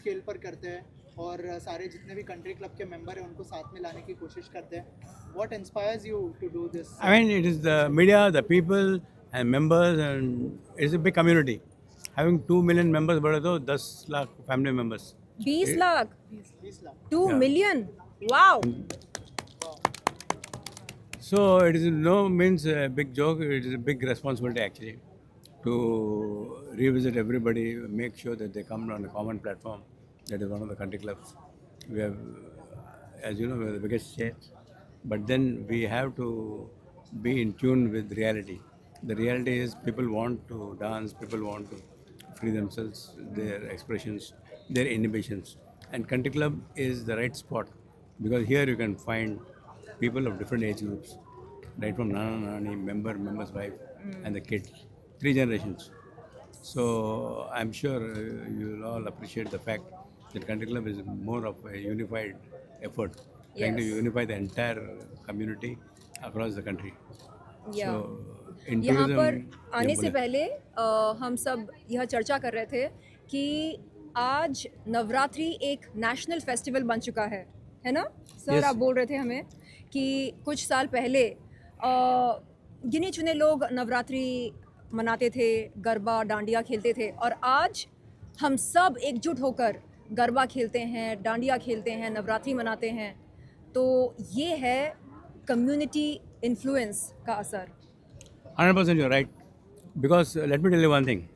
Scale पर करते हैं और सारे जितने भी कंट्री क्लब के मेंबर हैं उनको साथ में लाने की कोशिश करते हैं. What inspires you to do this? I mean, it is the media, the people, and members, and it's a big community. Having 2 million members, but also 10 lakh family members. 20 Eh, lakh 20 lakh. 2 Yeah. Million wow. So it is no means a big joke. It is a big responsibility actually to revisit everybody, make sure that they come on a common platform. That is one of the country clubs. We have, as you know, we are the biggest state, but then we have to be in tune with reality. The reality is people want to dance, people want to free themselves, their expressions, their inhibitions, and country club is the right spot because here you can find people of different age groups, right from Nana Nani, member's wife, and the kids, 3 generations. So I'm sure you'll all appreciate the fact that country club is more of a unified effort, trying to Yes. unify the entire community across the country. या So in यहाँ tourism, पर आने yeah, से बोले. पहले हम सब यह चर्चा कर रहे थे कि आज नवरात्रि एक नेशनल फेस्टिवल बन चुका है ना सर? Yes. आप बोल रहे थे हमें कि कुछ साल पहले गिने चुने लोग नवरात्रि मनाते थे, गरबा डांडिया खेलते थे, और आज हम सब एकजुट होकर गरबा खेलते हैं, डांडिया खेलते हैं, नवरात्रि मनाते हैं. तो ये है कम्युनिटी इन्फ्लुएंस का असर. 100% you're right. Because let me tell you one thing.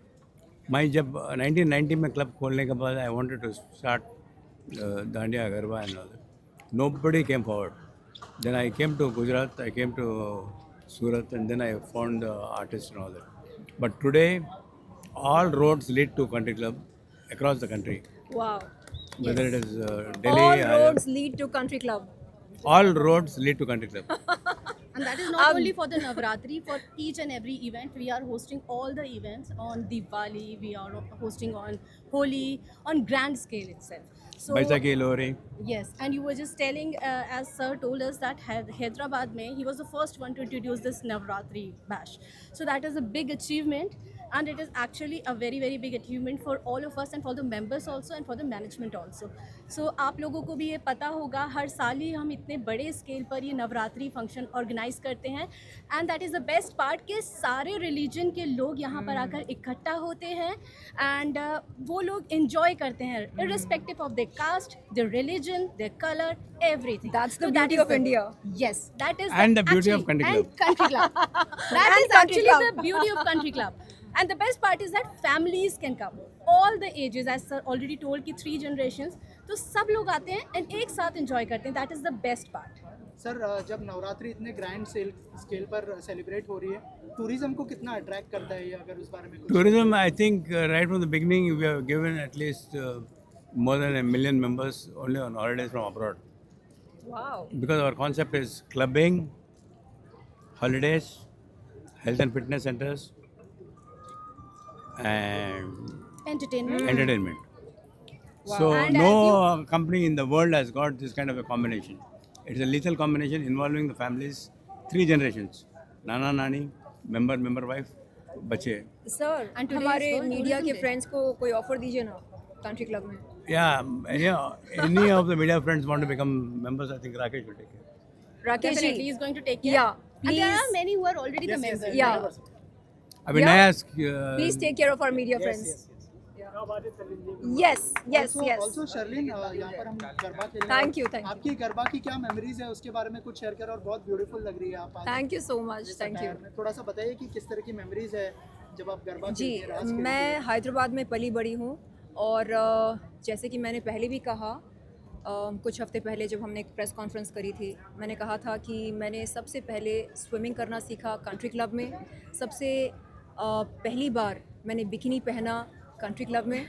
मैं जब 1990 में क्लब खोलने के बाद I wanted to start Dandiya, Garba and all that. Nobody came forward. Then I came to Gujarat, I came to Surat, and then I found the artists and all that. But today, all roads lead to country club across the country. Wow. Whether Yes. it is Delhi, All roads lead to country club. all roads lead to country club. And that is not only for the Navratri, for each and every event. We are hosting all the events on Diwali, we are hosting on Holi, on grand scale itself. So, Baisakhi, Lohri. yes, and you were just telling, as sir told us, that Hyderabad mein, he was the first one to introduce this Navratri bash. So that is a big achievement, and it is actually a very very big achievement for all of us and for the members also and for the management also. So आप लोगों को भी ये पता होगा, हर साल ही हम इतने बड़े स्केल पर ये नवरात्रि फंक्शन ऑर्गेनाइज करते हैं, and that is the best part कि सारे रिलीजन के लोग यहाँ पर आकर इकट्ठा होते हैं, एंड वो लोग इन्जॉय करते हैं irrespective of their caste, their religion, their color, everything. That's the So that beauty is of India. Yes, that is And the beauty of country and club. country club. That And is country actually club. the beauty of country club. And the best part is that families can come, all the ages, as sir already told कि 3 generations, तो सब लोग आते हैं and एक साथ enjoy करते हैं. That is the best part. Sir जब नवरात्रि इतने ग्रैंड स्केल पर सेलिब्रेट हो रही है, टूरिज्म को कितना अट्रैक्ट करता है ये, अगर उस बारे में कुछ? Tourism, I think right from the beginning, we have given at least more than 1 million members only on holidays from abroad. Wow. Because our concept is clubbing, holidays, health and fitness centers, and Entertainment. entertainment. Wow. So And no company in the world has got this kind of a combination. It's a lethal combination involving the families, 3 generations: Nana, Nani, member, wife, बच्चे. Sir, And today हमारे is World media Tourism के Day. Friends को कोई offer दीजिए ना country club में. Yeah, any of the media friends want to become members, I think Rakesh will take care. Rakesh Definitely, ji. is going to take care. Yeah, And there are please. many who are already the members. Yeah. I mean, Yeah. I ask. Please take care of our media friends. yes. Yes. Also Sherlyn, यहाँ पर हम गरबा खेल रहे हैं. Thank you, thank you. आपकी गरबा की क्या memories है, उसके बारे में कुछ शेयर करें. और बहुत ब्यूटीफुल लग रही है आप आज थैंक यू सो मच. इस थैंक यू. attire में. थोड़ा सा बताइए कि किस तरह की मेमोरीज है जब आप गरबा जी, खेलती हैं, रास खेलती मैं हैं. हैदराबाद में पली बड़ी हूँ, और जैसे कि मैंने पहले भी कहा, कुछ हफ्ते पहले जब हमने एक प्रेस कॉन्फ्रेंस करी थी, मैंने कहा था कि मैंने सबसे पहले स्विमिंग करना सीखा कंट्री क्लब में. सबसे पहली बार मैंने बिकिनी पहना कंट्री क्लब में.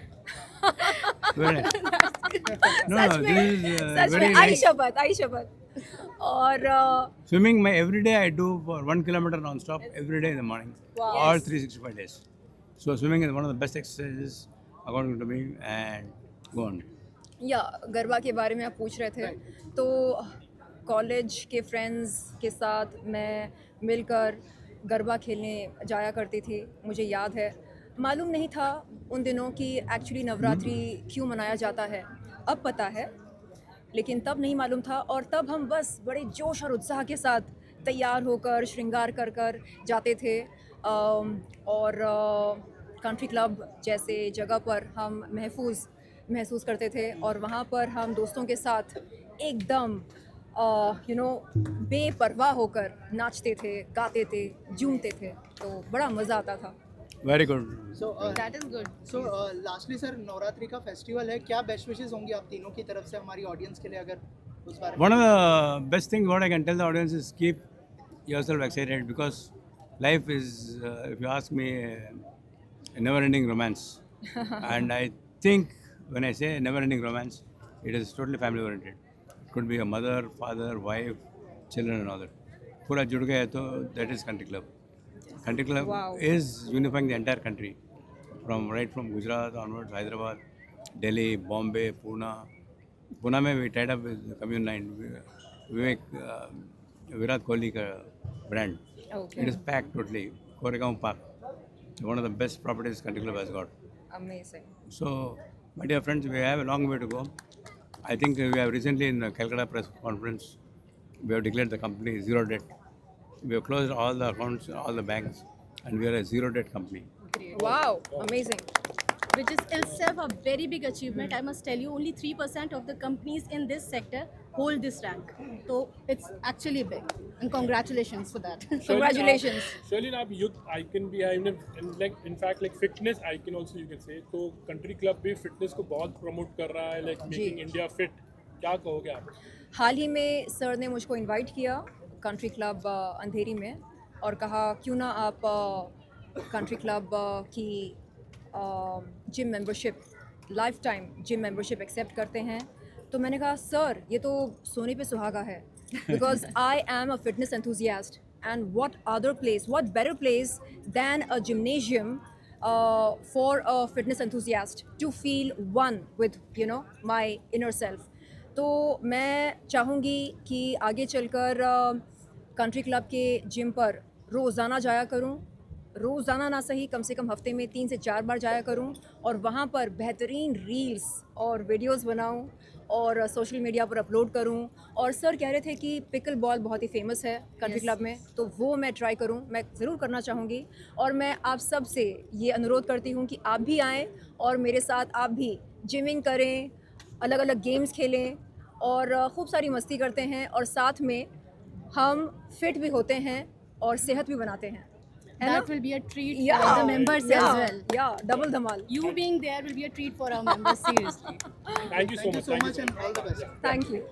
Very nice. No, such this में, is सच very में, आई nice. शपथ. और Swimming, every day I do for 1 kilometer non-stop every day in the morning, Wow. all 365 days. So swimming is one of the best exercises according to me. And go on. या गरबा के बारे में आप पूछ रहे थे, तो कॉलेज के फ्रेंड्स के साथ मैं मिलकर गरबा खेलने जाया करती थी. मुझे याद है, मालूम नहीं था उन दिनों कि एक्चुअली नवरात्रि क्यों मनाया जाता है। अब पता है, लेकिन तब नहीं मालूम था, और तब हम बस बड़े जोश और उत्साह के साथ तैयार होकर श्रृंगार कर कर जाते थे। और कंट्री क्लब जैसे जगह पर हम महसूस करते थे, और वहाँ पर हम दोस्तों के साथ एकदम बेपरवाह होकर नाचते थे, गाते थे, झूमते थे, तो बड़ा मज़ा आता था। Very good. So That is good. Lastly sir, Navratri का फेस्टिवल है, क्या बेस्ट विशेस होंगी आप तीनों की तरफ से हमारी ऑडियंस के लिए, अगर उस बारे में? One of the best things what I can tell the audience is keep yourself excited, because life is, if you ask me, a never-ending romance. And I think when I say never-ending romance, it is totally family-oriented. It could be a mother, father, wife, children and all that. पूरा जुड़ गया है तो that is country club. Country club Wow. is unifying the entire country, right from Gujarat onwards, Hyderabad, Delhi, Bombay, Pune. Pune में we tied up with Commune 9, Vivek, Virat Kohli का brand. Okay. It is packed totally. Koregaon Park, one of the best properties country club has got. Amazing. So, my dear friends, we have a long way to go. I think we have recently in the Calcutta press conference, we have declared the company zero debt. We have closed all the accounts, all the banks, and we are a zero debt company. Wow, amazing. Which is itself a very big achievement. I must tell you, only 3% of the companies in this sector hold this rank. So it's actually big, and congratulations for that. Congratulations. Sherlyn, आप youth icon भी है, in fact like fitness icon also you can say. तो country club भी fitness को बहुत promote कर रहा है, like making India fit. क्या कहोगे आप? हाल ही में सर ने मुझको इनवाइट किया कंट्री क्लब अंधेरी में, और कहा क्यों ना आप कंट्री क्लब की gym membership, lifetime gym membership accept करते हैं। तो मैंने कहा सर ये तो सोने पे सुहागा है, because I am a fitness enthusiast, and what other place, what better place than a gymnasium for a fitness enthusiast to feel one with my inner self. तो मैं चाहूँगी कि आगे चलकर कंट्री क्लब के जिम पर रोज़ाना जाया करूँ, रोज़ाना ना सही कम से कम हफ्ते में 3 से 4 बार जाया करूं, और वहाँ पर बेहतरीन रील्स और वीडियोस बनाऊं और सोशल मीडिया पर अपलोड करूं। और सर कह रहे थे कि पिकल बॉल बहुत ही फेमस है कंट्री क्लब में, तो वो मैं ट्राई करूं, मैं ज़रूर करना चाहूँगी। और मैं आप सब से ये अनुरोध करती हूँ कि आप भी आएँ और मेरे साथ आप भी जिमिंग करें, अलग अलग गेम्स खेलें और खूब सारी मस्ती करते हैं, और साथ में हम फिट भी होते हैं और सेहत भी बनाते हैं। That will be a treat for the members as well. Yeah, double dhamal. You being there will be a treat for our members, seriously. Thank you so Thank you much. so much and all the best. Thank you.